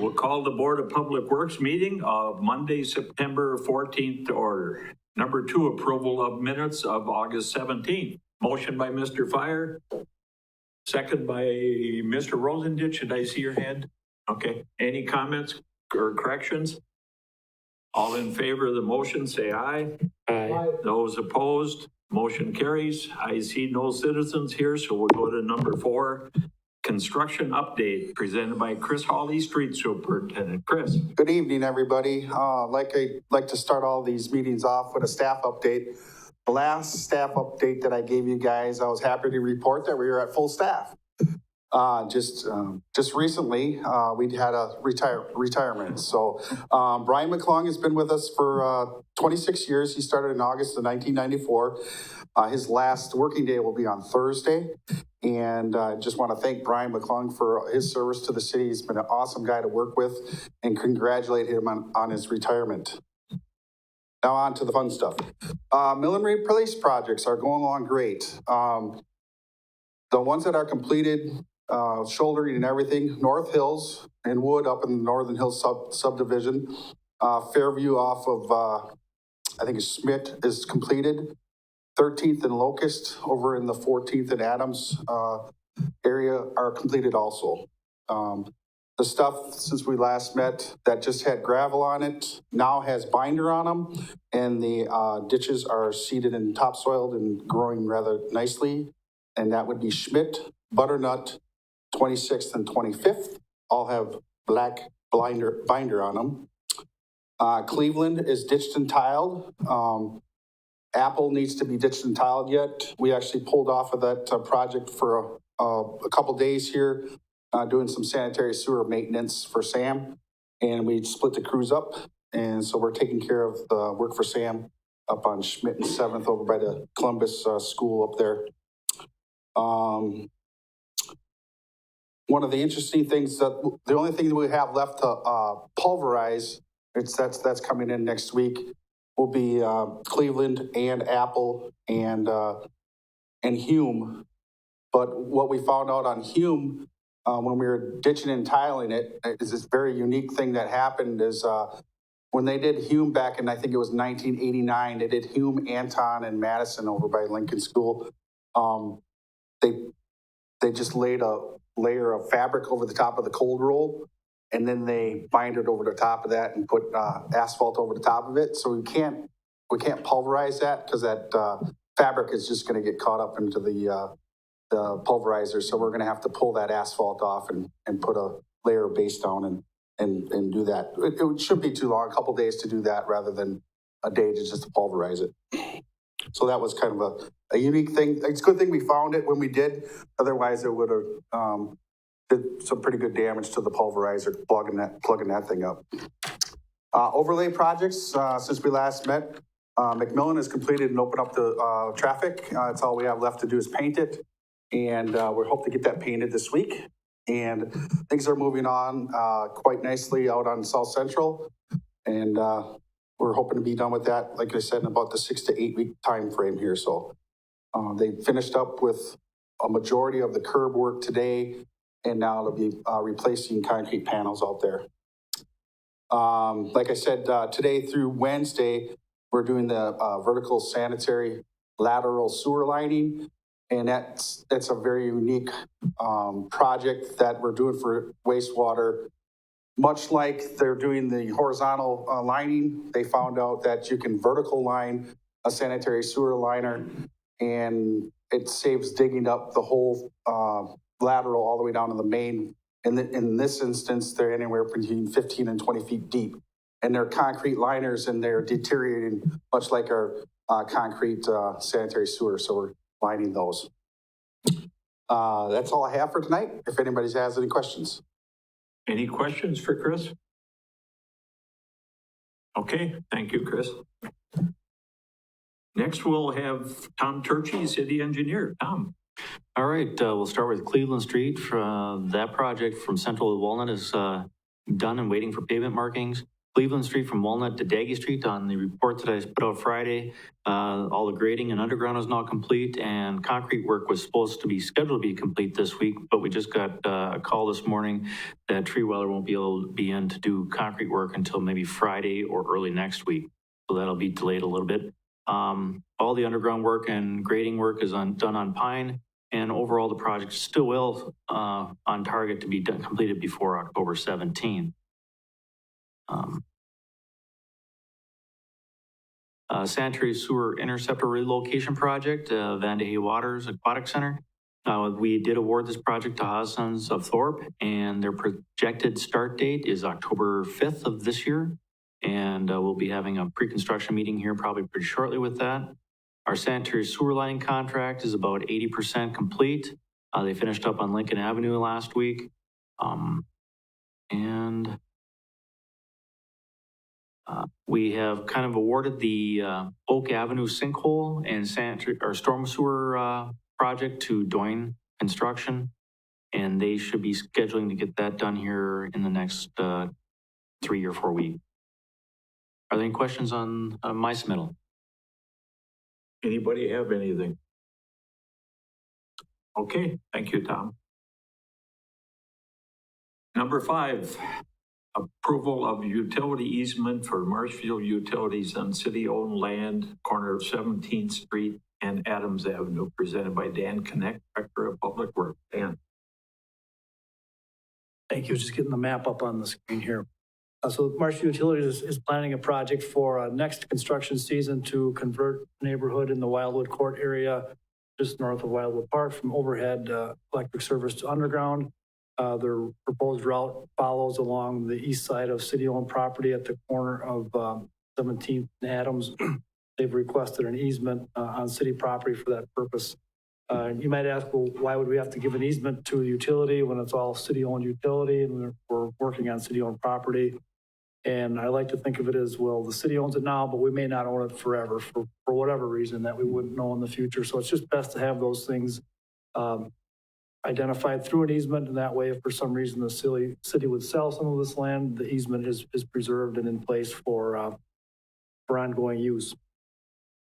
We'll call the Board of Public Works meeting of Monday, September 14th to order. Number 2, approval of minutes of August 17th. Motion by Mr. Fire, second by Mr. Rosendich. Did I see your hand? Okay. Any comments or corrections? All in favor of the motion, say aye. Aye. Those opposed, motion carries. I see no citizens here, so we'll go to number 4. Construction update presented by Chris Hawley, Street Superintendent. Chris. Good evening, everybody. I like to start all these meetings off with a staff update. The last staff update that I gave you guys, I was happy to report that we were at full staff. Just recently, we had a retirement. So Brian McClung has been with us for 26 years. He started in August of 1994. His last working day will be on Thursday. And I just want to thank Brian McClung for his service to the city. He's been an awesome guy to work with, and congratulate him on his retirement. Now on to the fun stuff. Mill and replace projects are going along great. The ones that are completed, shouldering and everything, North Hills and Wood up in the Northern Hills subdivision. Fairview off of, I think it's Schmidt, is completed. 13th and Locust over in the 14th and Adams area are completed also. The stuff since we last met that just had gravel on it now has binder on them, and the ditches are seeded and topsoiled and growing rather nicely. And that would be Schmidt, Butternut, 26th and 25th, all have black binder on them. Cleveland is ditched and tiled. Apple needs to be ditched and tiled yet. We actually pulled off of that project for a couple days here, doing some sanitary sewer maintenance for Sam, and we split the crews up. And so we're taking care of the work for Sam up on Schmidt and 7th over by the Columbus school up there. One of the interesting things that the only thing that we have left to pulverize, that's coming in next week, will be Cleveland and Apple and Hume. But what we found out on Hume when we were ditching and tiling it is this very unique thing that happened is when they did Hume back in, I think it was 1989, they did Hume, Anton, and Madison over by Lincoln School. They just laid a layer of fabric over the top of the cold roll, and then they binded over the top of that and put asphalt over the top of it. So we can't pulverize that because that fabric is just going to get caught up into the pulverizer. So we're going to have to pull that asphalt off and put a layer of base down and do that. It shouldn't be too long, a couple days to do that rather than a day to just pulverize it. So that was kind of a unique thing. It's a good thing we found it when we did. Otherwise, it would have did some pretty good damage to the pulverizer, plugging that thing up. Overlay projects, since we last met, McMillan has completed and opened up the traffic. That's all we have left to do is paint it. And we hope to get that painted this week. And things are moving on quite nicely out on South Central. And we're hoping to be done with that, like I said, in about the 6 to 8 week time frame here. So they finished up with a majority of the curb work today, and now they'll be replacing concrete panels out there. Like I said, today through Wednesday, we're doing the vertical sanitary lateral sewer lining, and that's a very unique project that we're doing for wastewater. Much like they're doing the horizontal lining, they found out that you can vertical line a sanitary sewer liner, and it saves digging up the whole lateral all the way down to the main. And in this instance, they're anywhere between 15 and 20 feet deep. And they're concrete liners, and they're deteriorating much like our concrete sanitary sewer. So we're lining those. That's all I have for tonight. If anybody has any questions. Any questions for Chris? Okay, thank you, Chris. Next, we'll have Tom Turchi, City Engineer. Tom. All right, we'll start with Cleveland Street. That project from Central to Walnut is done and waiting for pavement markings. Cleveland Street from Walnut to Daggy Street on the report that I put out Friday. All the grading and underground is now complete, and concrete work was supposed to be scheduled to be complete this week, but we just got a call this morning that Tree Weller won't be able to be in to do concrete work until maybe Friday or early next week. So that'll be delayed a little bit. All the underground work and grading work is done on Pine, and overall the project is still well on target to be completed before October 17th. Sanitary sewer interceptor relocation project, Vandahy Waters Aquatic Center. We did award this project to Hossons of Thorpe, and their projected start date is October 5th of this year. And we'll be having a pre-construction meeting here probably pretty shortly with that. Our sanitary sewer lining contract is about 80% complete. They finished up on Lincoln Avenue last week. We have kind of awarded the Oak Avenue sinkhole and sanitary or storm sewer project to Doyne Construction, and they should be scheduling to get that done here in the next 3 or 4 weeks. Are there any questions on my submittal? Anybody have anything? Okay, thank you, Tom. Number 5, approval of utility easement for Marshfield Utilities on city-owned land, corner of 17th Street and Adams Avenue, presented by Dan Connect, Director of Public Works. Dan. Thank you. Just getting the map up on the screen here. So Marshfield Utilities is planning a project for next construction season to convert neighborhood in the Wildwood Court area, just north of Wildwood Park, from overhead electric service to underground. Their proposed route follows along the east side of city-owned property at the corner of 17th and Adams. They've requested an easement on city property for that purpose. You might ask, well, why would we have to give an easement to a utility when it's all city-owned utility and we're working on city-owned property? And I like to think of it as, well, the city owns it now, but we may not own it forever for whatever reason that we wouldn't know in the future. So it's just best to have those things identified through an easement. And that way, if for some reason the city would sell some of this land, the easement is preserved and in place for ongoing use.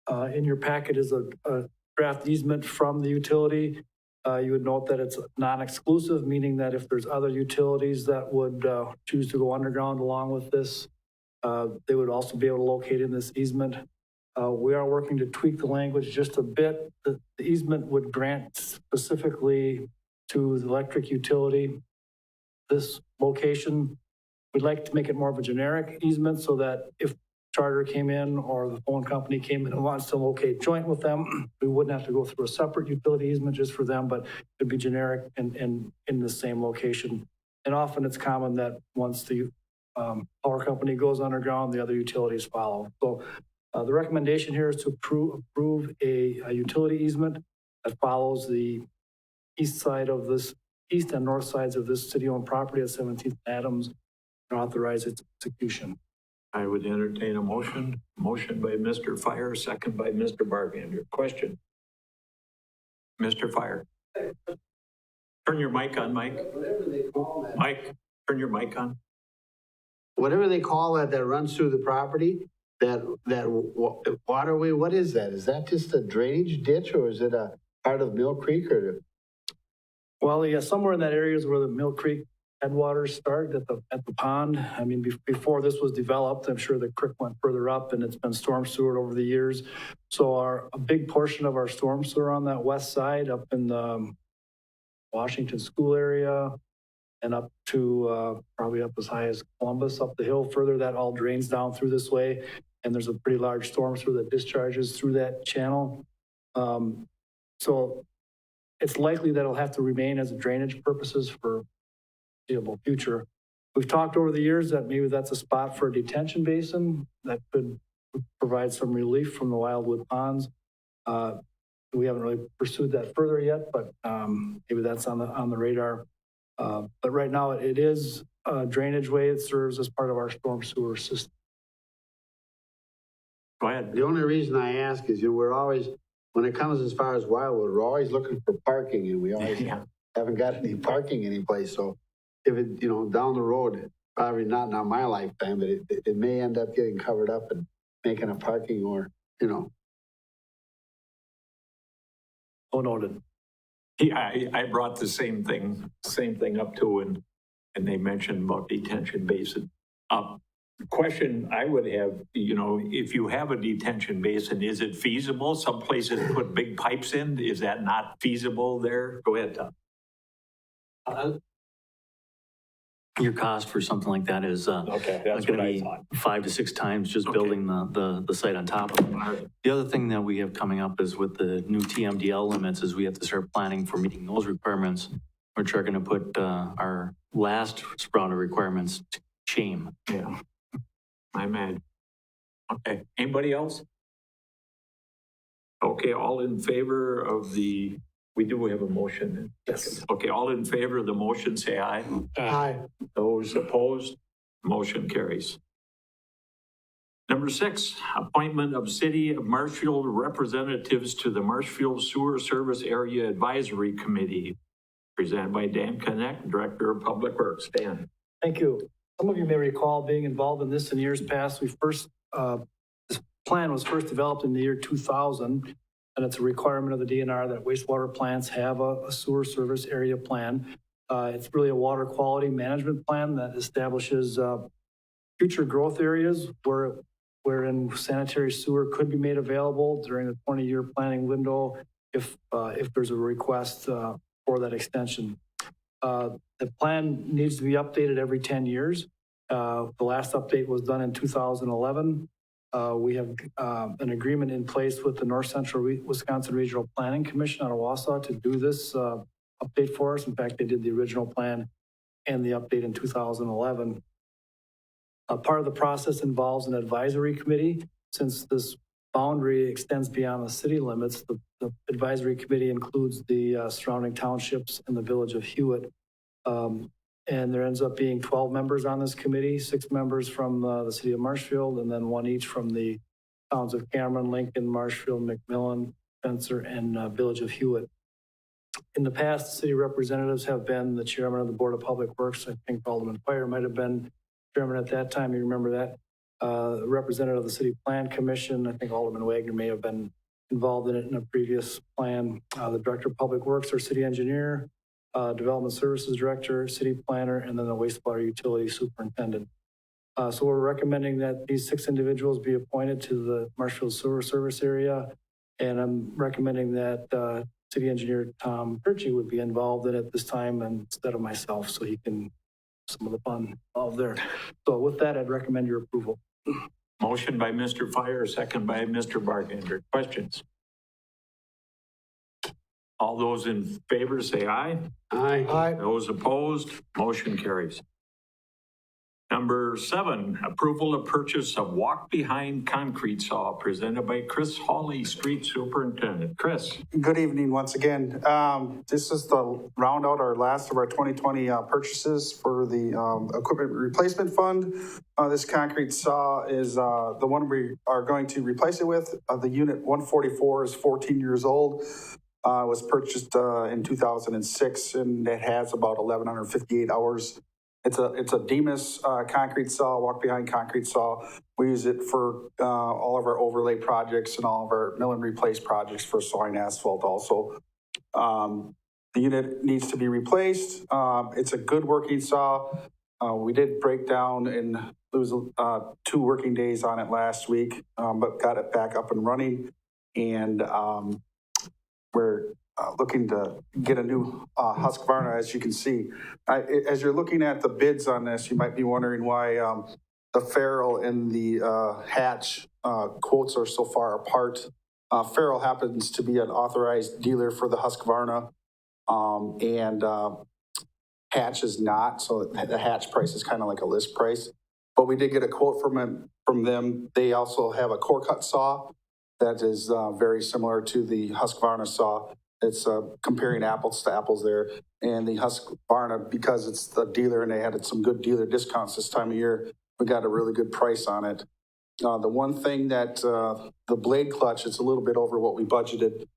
In your packet is a draft easement from the utility. You would note that it's non-exclusive, meaning that if there's other utilities that would choose to go underground along with this, they would also be able to locate in this easement. We are working to tweak the language just a bit. The easement would grant specifically to the electric utility this location. We'd like to make it more of a generic easement so that if Charter came in or the phone company came in and wants to locate joint with them, we wouldn't have to go through a separate utility easement just for them, but it'd be generic and in the same location. And often it's common that once the power company goes underground, the other utilities follow. So the recommendation here is to approve a utility easement that follows the east and north sides of this city-owned property at 17th Adams and authorize its execution. I would entertain a motion. Motion by Mr. Fire, second by Mr. Barbander. Question. Mr. Fire. Turn your mic on, Mike. Mike, turn your mic on. Whatever they call that runs through the property, that waterway, what is that? Is that just a drainage ditch or is it a part of Mill Creek or? Well, yeah, somewhere in that area is where the Mill Creek headwaters start at the pond. I mean, before this was developed, I'm sure the creek went further up and it's been storm sewered over the years. So a big portion of our storm sewer on that west side up in the Washington School area and up to probably up as high as Columbus, up the hill further, that all drains down through this way. And there's a pretty large storm sewer that discharges through that channel. So it's likely that it'll have to remain as a drainage purposes for foreseeable future. We've talked over the years that maybe that's a spot for a detention basin that could provide some relief from the Wildwood ponds. We haven't really pursued that further yet, but maybe that's on the radar. But right now it is a drainage way. It serves as part of our storm sewer system. Go ahead. The only reason I ask is, we're always, when it comes as far as Wildwood, we're always looking for parking and we always haven't got any parking anyplace. So if it, down the road, Probably not in my lifetime, but it may end up getting covered up and making a parking or, you know. So noted. Yeah, I brought the same thing up too, and they mentioned about detention basin. Question I would have, if you have a detention basin, is it feasible? Some places put big pipes in. Is that not feasible there? Go ahead, Tom. Your cost for something like that is Okay, that's going what to I be thought. 5 to 6 times just Okay. building the site on top of it. The other thing that we have coming up is with the new TMDL limits is we have to start planning for meeting those requirements, which are going to put our last round of requirements to shame. Yeah, I imagine. Okay, anybody else? Okay, all in favor of we do have a motion. Yes. Okay, all in favor of the motion, say aye. Aye. Those opposed, motion carries. Number 6, appointment of City of Marshfield representatives to the Marshfield Sewer Service Area Advisory Committee, presented by Dan Connect, Director of Public Works. Dan. Thank you. Some of you may recall being involved in this in years past. This plan was first developed in the year 2000, and it's a requirement of the DNR that wastewater plants have a sewer service area plan. It's really a water quality management plan that establishes future growth areas wherein sanitary sewer could be made available during the 20-year planning window if there's a request for that extension. The plan needs to be updated every 10 years. The last update was done in 2011. We have an agreement in place with the North Central Wisconsin Regional Planning Commission out of Wausau to do this update for us. In fact, they did the original plan and the update in 2011. Part of the process involves an advisory committee. Since this boundary extends beyond the city limits, the advisory committee includes the surrounding townships and the village of Hewitt. And there ends up being 12 members on this committee, 6 members from the city of Marshfield, and then 1 each from the towns of Cameron, Lincoln, Marshfield, McMillan, Spencer, and village of Hewitt. In the past, city representatives have been the chairman of the Board of Public Works. I think Alderman Fire might have been chairman at that time. You remember that? Representative of the City Plan Commission. I think Alderman Wagner may have been involved in it in a previous plan. The Director of Public Works or City Engineer, Development Services Director, City Planner, and then the Wastewater Utility Superintendent. So we're recommending that these 6 individuals be appointed to the Marshfield Sewer Service Area. And I'm recommending that City Engineer Tom Perchie would be involved in it this time instead of myself, so he can some of the fun involved there. So with that, I'd recommend your approval. Motion by Mr. Fire, second by Mr. Bartender. Questions? All those in favor say aye. Aye. Aye. Those opposed, motion carries. Number 7, approval of purchase of walk-behind concrete saw, presented by Chris Hawley, Street Superintendent. Chris. Good evening once again. This is the round out our last of our 2020 purchases for the equipment replacement fund. This concrete saw is the one we are going to replace it with. The unit 144 is 14 years old. Was purchased in 2006, and it has about 1,158 hours. It's a Demas concrete saw, walk-behind concrete saw. We use it for all of our overlay projects and all of our mill and replace projects for sawing asphalt also. The unit needs to be replaced. It's a good working saw. We did break down and lose 2 working days on it last week, but got it back up and running. And we're looking to get a new Husqvarna, as you can see. As you're looking at the bids on this, you might be wondering why the Farrell and the Hatch quotes are so far apart. Farrell happens to be an authorized dealer for the Husqvarna, and Hatch is not, so the Hatch price is kind of like a list price. But we did get a quote from them. They also have a core cut saw that is very similar to the Husqvarna saw. It's comparing apples to apples there. And the Husqvarna, because it's the dealer and they had some good dealer discounts this time of year, we got a really good price on it. The one thing that the blade clutch, it's a little bit over what we budgeted,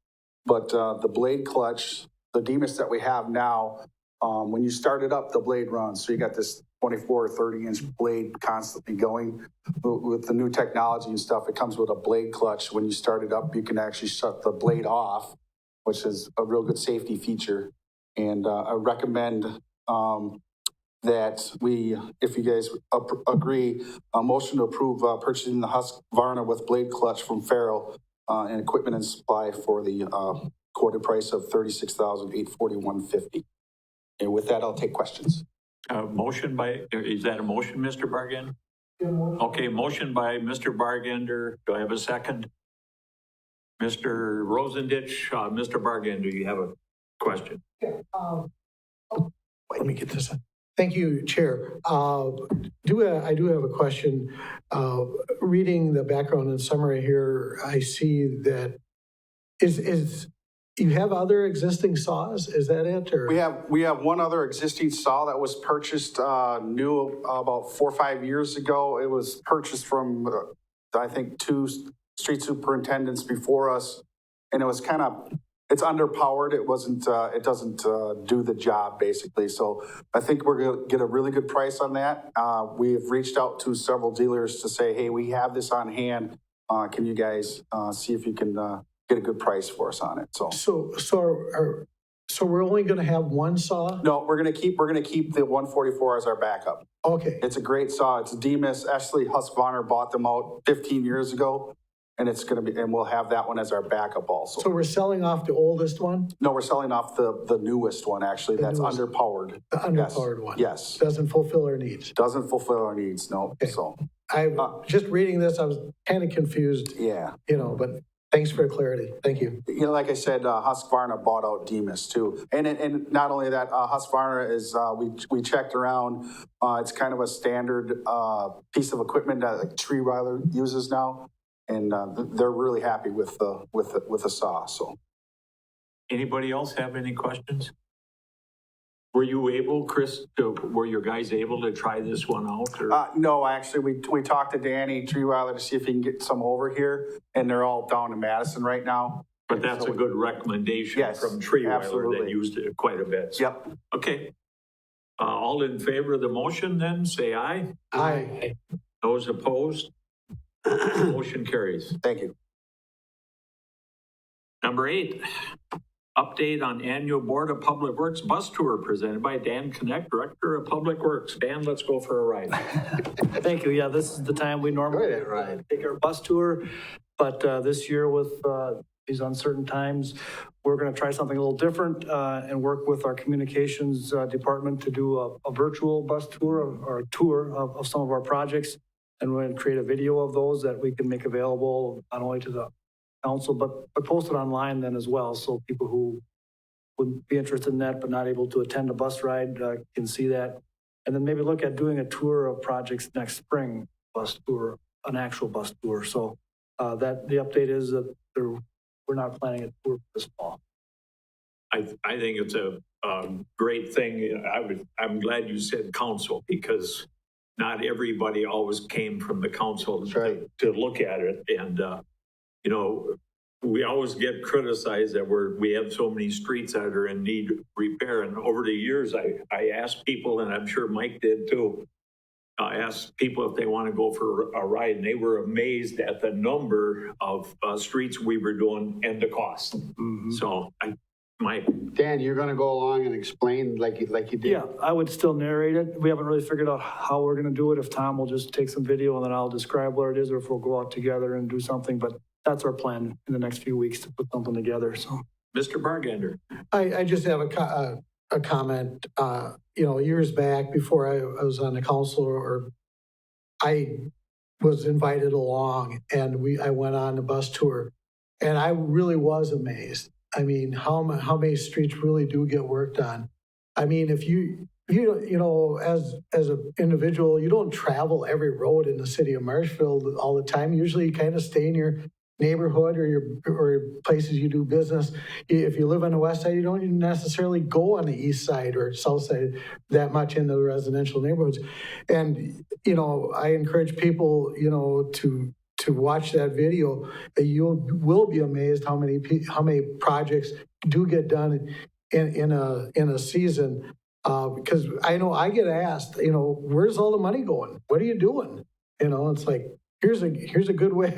but the blade clutch, the Demas that we have now, when you start it up, the blade runs. So you got this 24 or 30-inch blade constantly going. With the new technology and stuff, it comes with a blade clutch. When you start it up, you can actually shut the blade off, which is a real good safety feature. And I recommend that we, if you guys agree, a motion to approve purchasing the Husqvarna with blade clutch from Farrell and equipment and supply for the quoted price of $36,841.50. And with that, I'll take questions. Motion by, is that a motion, Mr. Bargender? Okay, motion by Mr. Bargender. Do I have a second? Mr. Rosendich, Mr. Bargender, you have a question? Let me get this. Thank you, Chair. I do have a question. Reading the background and summary here, I see that is you have other existing saws? Is that it? Or? We have one other existing saw that was purchased new about 4 or 5 years ago. It was purchased from I think 2 street superintendents before us, and it was it's underpowered. It doesn't do the job basically. So I think we're going to get a really good price on that. We've reached out to several dealers to say, hey, we have this on hand. Can you guys see if you can get a good price for us on it? So we're only going to have one saw? No, we're going to keep the 144 as our backup. Okay. It's a great saw. It's a Demus. Actually, Husqvarna bought them out 15 years ago. And we'll have that one as our backup also. So we're selling off the oldest one? No, we're selling off the newest one, actually. That's underpowered. The underpowered one? Yes. Doesn't fulfill our needs? Doesn't fulfill our needs, no. Okay. So just reading this, I was kind of confused. Yeah. But thanks for the clarity. Thank you. Like I said, Husqvarna bought out Demus too. And not only that, Husqvarna is, we checked around, it's kind of a standard piece of equipment that like Tree Ryler uses now. And they're really happy with the saw. So, Anybody else have any questions? Were you able, Chris? Were your guys able to try this one out? Or? No, actually, we talked to Danny Tree Ryler to see if he can get some over here, and they're all down in Madison right now. But that's a good recommendation from Tree Ryler that used it quite a bit. So. Yep. Okay. All in favor of the motion, then say aye. Aye. Those opposed. Motion carries. Thank you. Number 8, update on annual Board of Public Works bus tour presented by Dan Connect, Director of Public Works. Dan, let's go for a ride. Thank you. Yeah, this is the time we normally take our bus tour, but this year with these uncertain times, we're going to try something a little different and work with our communications department to do a virtual bus tour or a tour of some of our projects. And we're going to create a video of those that we can make available not only to the council, but post it online then as well. So people who would be interested in that but not able to attend a bus ride can see that. And then maybe look at doing a tour of projects next spring, bus tour, an actual bus tour. So that the update is that we're not planning a tour this fall. I think it's a great thing. I'm glad you said council because not everybody always came from the council to look at it. And, we always get criticized that we have so many streets that are in need of repair. And over the years, I asked people, and I'm sure Mike did too, asked people if they want to go for a ride. And they were amazed at the number of streets we were doing and the cost. Mm-hmm. So Mike. Dan, you're going to go along and explain like you did? Yeah, I would still narrate it. We haven't really figured out how we're going to do it. If Tom will just take some video and then I'll describe what it is, or if we'll go out together and do something. But that's our plan in the next few weeks to put something together. So, Mr. Bargender. I just have a comment. Years back before I was on the council, or I was invited along and I went on the bus tour, and I really was amazed. I mean, how many streets really do get worked on? I mean, if as an individual, you don't travel every road in the city of Marshfield all the time. Usually you kind of stay in your neighborhood or places you do business. If you live on the west side, you don't even necessarily go on the east side or south side that much in the residential neighborhoods. And, I encourage people, to watch that video. You will be amazed how many projects do get done in a season. Because I know I get asked, where's all the money going? What are you doing? It's like, here's a good way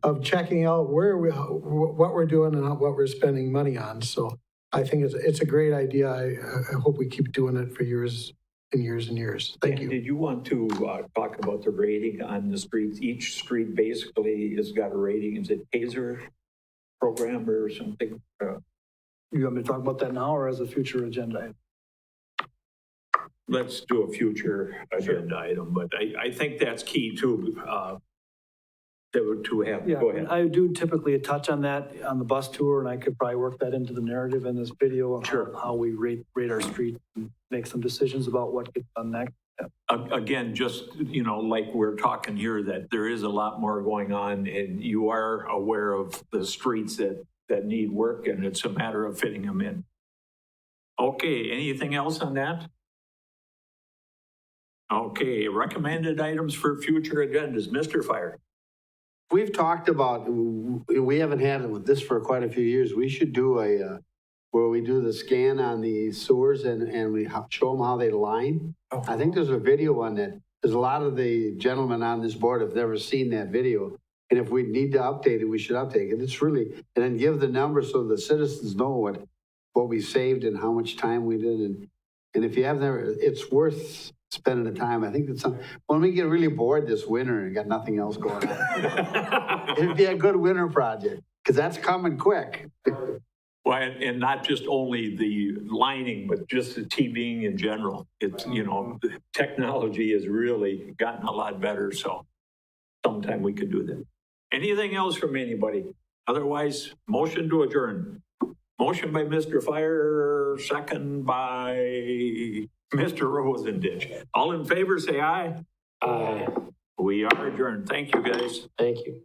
of checking out what we're doing and what we're spending money on. So I think it's a great idea. I hope we keep doing it for years and years and years. Thank you. Did you want to talk about the rating on the streets? Each street basically has got a rating. Is it Kaiser program or something? You want me to talk about that now or as a future agenda item? Let's do a future agenda item, but I think that's key too. To have, Yeah, go ahead. I do typically touch on that on the bus tour, and I could probably work that into the narrative in this video of Sure. how we rate our street and make some decisions about what gets done next. Again, just, like we're talking here, that there is a lot more going on and you are aware of the streets that need work and it's a matter of fitting them in. Okay, anything else on that? Okay, recommended items for future agendas. Mr. Fire. We've talked about, we haven't had this for quite a few years. We should do where we do the scan on the sewers and we show them how they line. Oh. I think there's a video on that. There's a lot of the gentlemen on this board have never seen that video. And if we need to update it, we should update it. It's really, and then give the numbers so the citizens know what we saved and how much time we did. And if you have never, it's worth spending the time. I think that's when we get really bored this winter and got nothing else going on. It'd be a good winter project because that's coming quick. Well, and not just only the lining, but just the TVing in general. It's, technology has really gotten a lot better. So sometime we could do that. Anything else from anybody? Otherwise, motion to adjourn. Motion by Mr. Fire, second by Mr. Rosendich. All in favor, say aye. Aye. We are adjourned. Thank you, guys. Thank you.